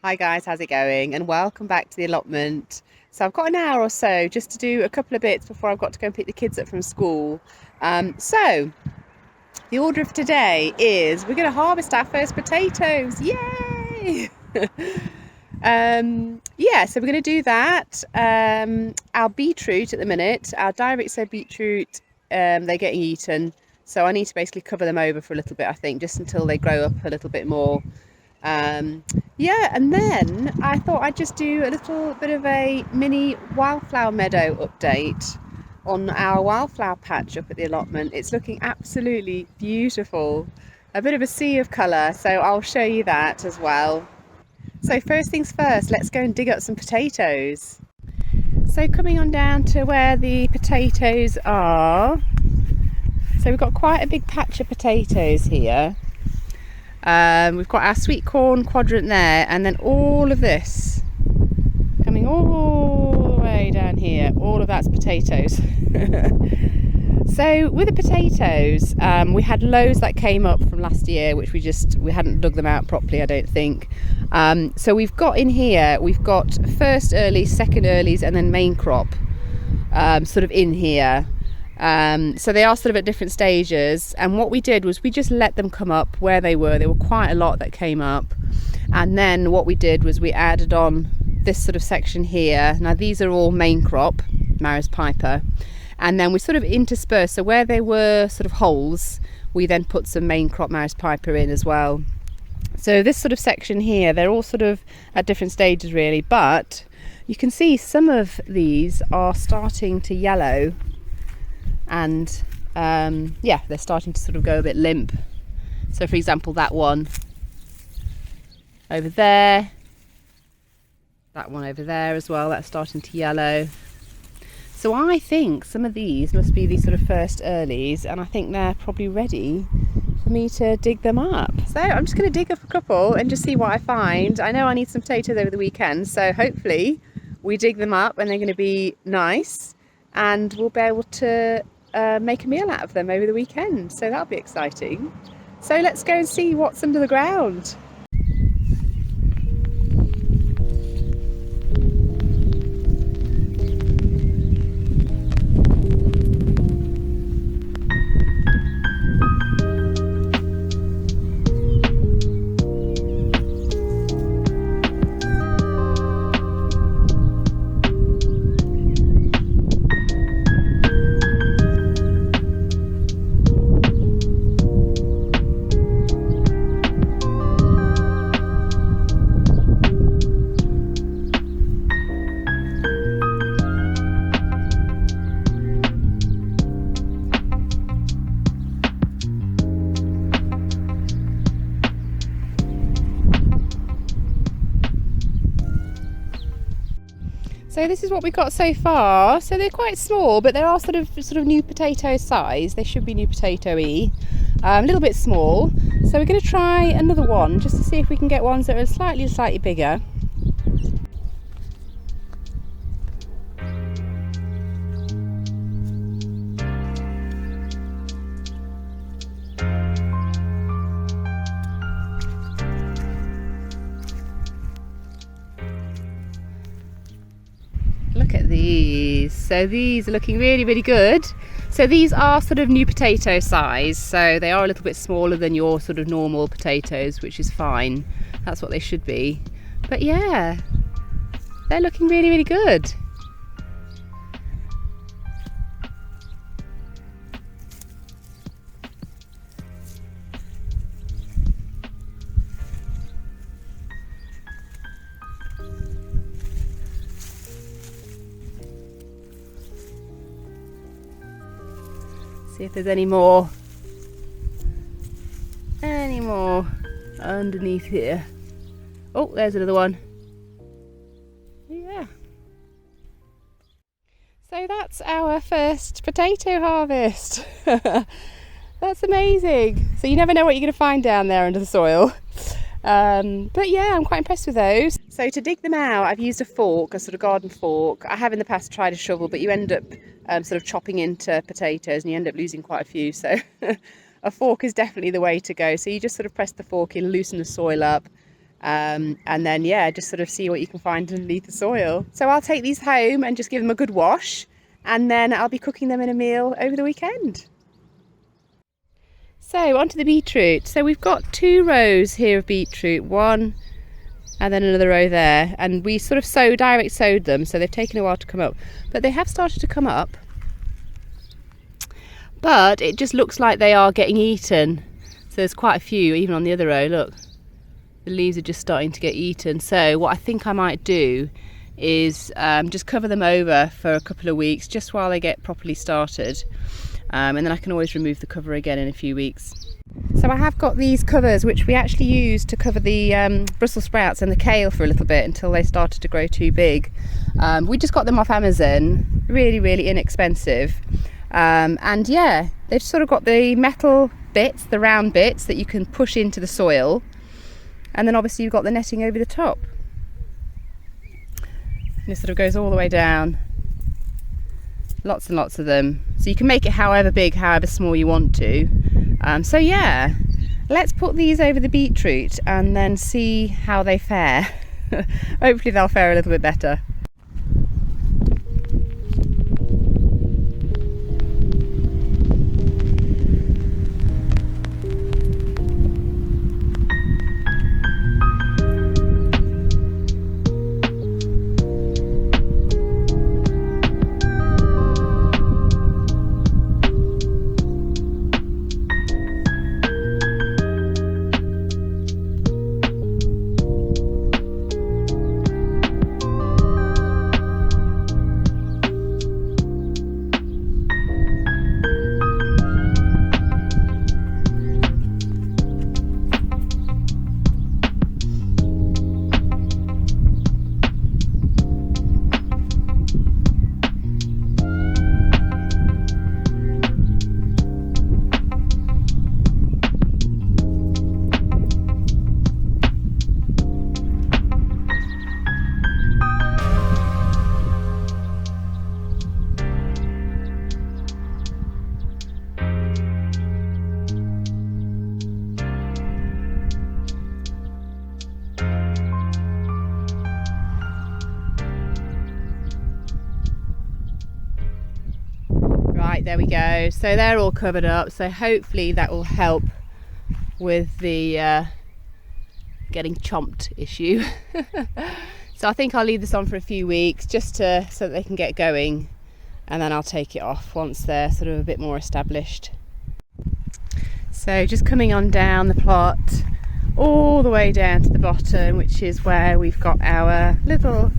Hi guys, how's it going? And welcome back to the allotment. So I've got an hour or so just to do a couple of bits before I've got to go and pick the kids up from school. So the order of today is we're going to harvest our first potatoes. Yay! Yeah, so we're going to do that. Our beetroot at the minute, our direct sow beetroot, they're getting eaten. So I need to basically cover them over for a little bit, I think, just until they grow up a little bit more. Yeah, and then I thought I'd just do a little bit of a mini wildflower meadow update on our wildflower patch up at the allotment. It's looking absolutely beautiful, a bit of a sea of colour, so I'll show you that as well. So first things first, let's go and dig up some potatoes. So coming on down to where the potatoes are, so we've got quite a big patch of potatoes here. We've got our sweet corn quadrant there, and then all of this coming all the way down here, all of that's potatoes. So with the potatoes, we had loads that came up from last year, which we hadn't dug them out properly, I don't think. So we've got in here, we've got first earlies, second earlies, and then main crop sort of in here. So they are sort of at different stages, and what we did was we just let them come up where they were. There were quite a lot that came up, and then what we did was we added on this sort of section here. Now these are all main crop Maris Piper, and then we sort of interspersed, so where there were sort of holes we then put some main crop Maris Piper in as well. So this sort of section here, they're all sort of at different stages really, but you can see some of these are starting to yellow. And yeah, they're starting to sort of go a bit limp. So for example, that one over there, that one over there as well, that's starting to yellow. So I think some of these must be these sort of first earlies, and I think they're probably ready for me to dig them up. So I'm just going to dig up a couple and just see what I find. I know I need some potatoes over the weekend, so hopefully we dig them up and they're going to be nice, and we'll be able to make a meal out of them over the weekend, so that'll be exciting. So let's go and see what's under the ground. So this is what we've got so far. So they're quite small, but they are sort of new potato size. They should be new potato-y. A little bit small. So we're going to try another one just to see if we can get ones that are slightly bigger. Look at these. So these are looking really good. So these are sort of new potato size, so they are a little bit smaller than your sort of normal potatoes, which is fine. That's what they should be. But yeah, they're looking really good. See if there's any more underneath here. Oh, there's another one. Yeah. So that's our first potato harvest. That's amazing. So you never know what you're going to find down there under the soil. But yeah, I'm quite impressed with those. So to dig them out, I've used a fork, a sort of garden fork. I have in the past tried a shovel, but you end up sort of chopping into potatoes and you end up losing quite a few. So a fork is definitely the way to go. So you just sort of press the fork in, loosen the soil up, And then, yeah, just sort of see what you can find underneath the soil. So I'll take these home and just give them a good wash, and then I'll be cooking them in a meal over the weekend. So onto the beetroot. So we've got 2 rows here of beetroot, one and then another row there, and we sort of direct sowed them, so they've taken a while to come up, but they have started to come up, but it just looks like they are getting eaten. So there's quite a few even on the other row. Look, the leaves are just starting to get eaten. So what I think I might do is just cover them over for a couple of weeks just while they get properly started, and then I can always remove the cover again in a few weeks. So I have got these covers which we actually used to cover the Brussels sprouts and the kale for a little bit until they started to grow too big. We just got them off Amazon, really inexpensive, and yeah, they've sort of got the metal bits, the round bits that you can push into the soil, and then obviously you've got the netting over the top, and it sort of goes all the way down. Lots and lots of them, so you can make it however big, however small you want to. So yeah, let's put these over the beetroot and then see how they fare. Hopefully they'll fare a little bit better. Right, there we go. So they're all covered up, so hopefully that will help with the getting chomped issue. So I think I'll leave this on for a few weeks just so that they can get going, and then I'll take it off once they're sort of a bit more established. So just coming on down the plot all the way down to the bottom, which is where we've got our little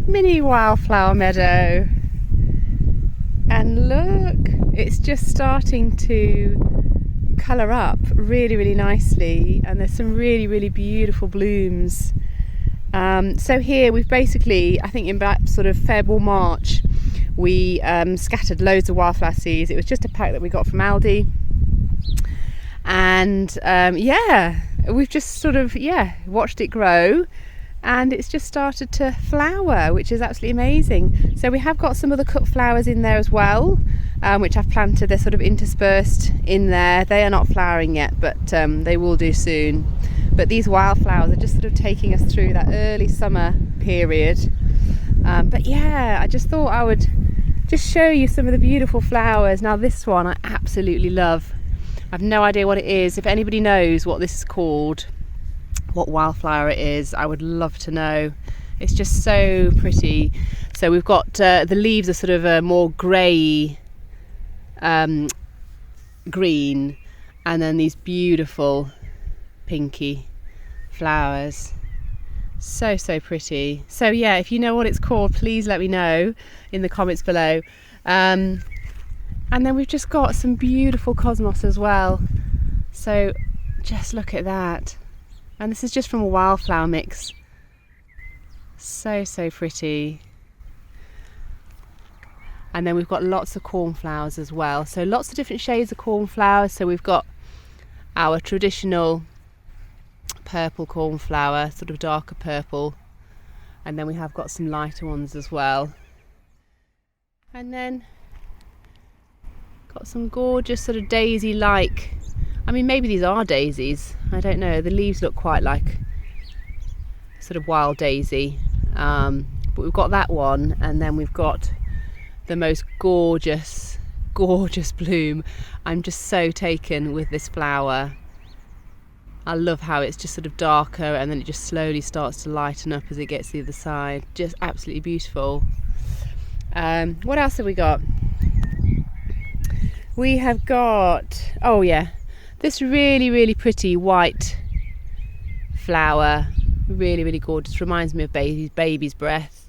mini wildflower meadow. And look, it's just starting to colour up really nicely, and there's some really beautiful blooms. So here we've basically, I think in about sort of Feb or March, we scattered loads of wildflower seeds. It was just a pack that we got from Aldi, and yeah, we've just sort of watched it grow, and it's just started to flower, which is absolutely amazing. So we have got some other cut flowers in there as well, which I've planted. They're sort of interspersed in there. They are not flowering yet, but they will do soon. But these wildflowers are just sort of taking us through that early summer period. But yeah, I just thought I would just show you some of the beautiful flowers. Now this one I absolutely love. I've no idea what it is. If anybody knows what this is called, what wildflower it is, I would love to know. It's just so pretty. So we've got the leaves are sort of a more grey green, and then these beautiful pinky flowers. So pretty. So yeah, if you know what it's called, please let me know in the comments below. And then we've just got some beautiful cosmos as well. So just look at that. And this is just from a wildflower mix. So pretty. And then we've got lots of cornflowers as well. So lots of different shades of cornflowers. So we've got our traditional purple cornflower, sort of darker purple. And then we have got some lighter ones as well. And then got some gorgeous sort of daisy-like, I mean maybe these are daisies, I don't know, the leaves look quite like sort of wild daisy. But we've got that one, and then we've got the most gorgeous bloom. I'm just so taken with this flower. I love how it's just sort of darker and then it just slowly starts to lighten up as it gets to the other side. Just absolutely beautiful. What else have we got? We have got, oh yeah, this really pretty white flower. Really gorgeous. Reminds me of baby's breath.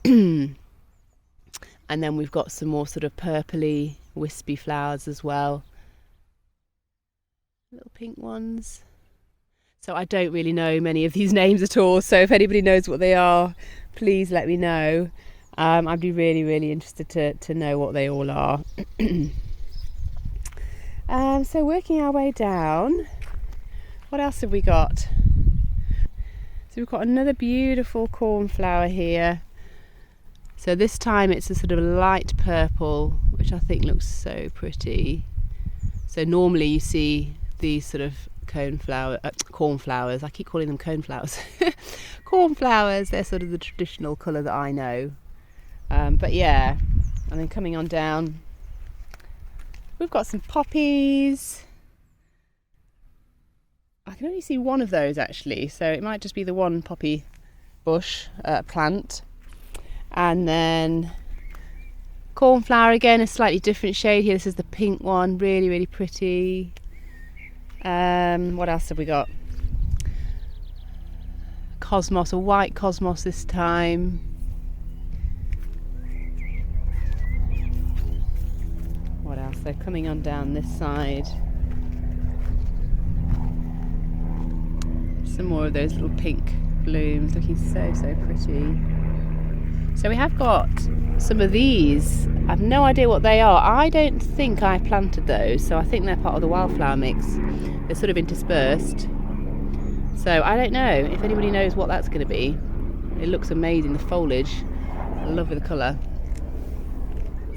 And then we've got some more sort of purpley wispy flowers as well. Little pink ones. So I don't really know many of these names at all, so if anybody knows what they are, please let me know. I'd be really interested to know what they all are. So working our way down, what else have we got? So we've got another beautiful cornflower here. So this time it's a sort of light purple, which I think looks so pretty. So normally you see these sort of cornflowers. I keep calling them coneflowers. Cornflowers, they're sort of the traditional colour that I know. But yeah, and then coming on down, we've got some poppies. I can only see one of those actually, so it might just be the one poppy bush plant. And then cornflower again, a slightly different shade here. This is the pink one, really pretty. What else have we got? Cosmos, a white cosmos this time. What else? They're coming on down this side. Some more of those little pink blooms, looking so pretty. So we have got some of these. I've no idea what they are. I don't think I planted those, so I think they're part of the wildflower mix. They're sort of interspersed. So I don't know if anybody knows what that's going to be. It looks amazing, the foliage. I love the colour.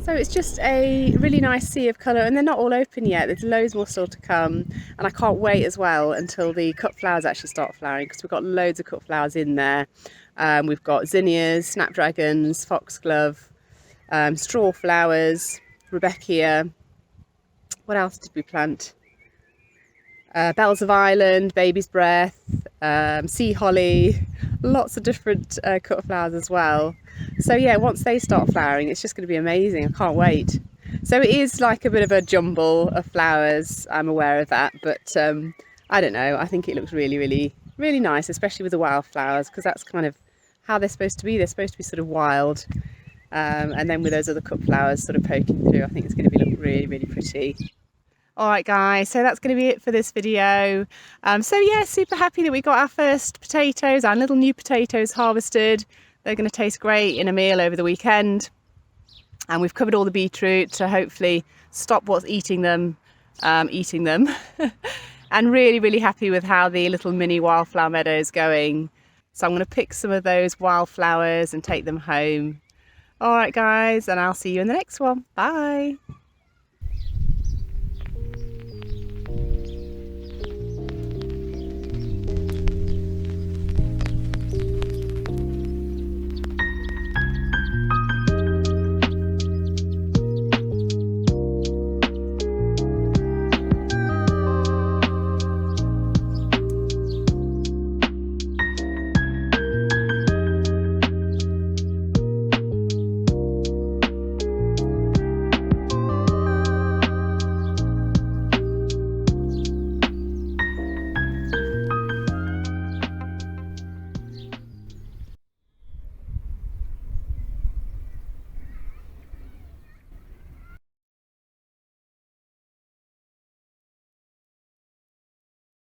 So it's just a really nice sea of colour, and they're not all open yet. There's loads more still to come, and I can't wait as well until the cut flowers actually start flowering, because we've got loads of cut flowers in there. We've got zinnias, snapdragons, foxglove, straw flowers, Rebecca. What else did we plant? Bells of Ireland, baby's breath, sea holly, lots of different cut flowers as well. So yeah, once they start flowering, it's just going to be amazing. I can't wait. So it is like a bit of a jumble of flowers, I'm aware of that, but I don't know, I think it looks really nice, especially with the wildflowers, because that's kind of how they're supposed to be. They're supposed to be sort of wild, and then with those other cut flowers sort of poking through, I think it's going to be look really pretty. Alright guys, so that's going to be it for this video. So yeah, super happy that we got our first potatoes, our little new potatoes harvested. They're going to taste great in a meal over the weekend. And we've covered all the beetroot to hopefully stop what's eating them. And really happy with how the little mini wildflower meadow is going. So I'm going to pick some of those wildflowers and take them home. Alright guys, and I'll see you in the next one. Bye!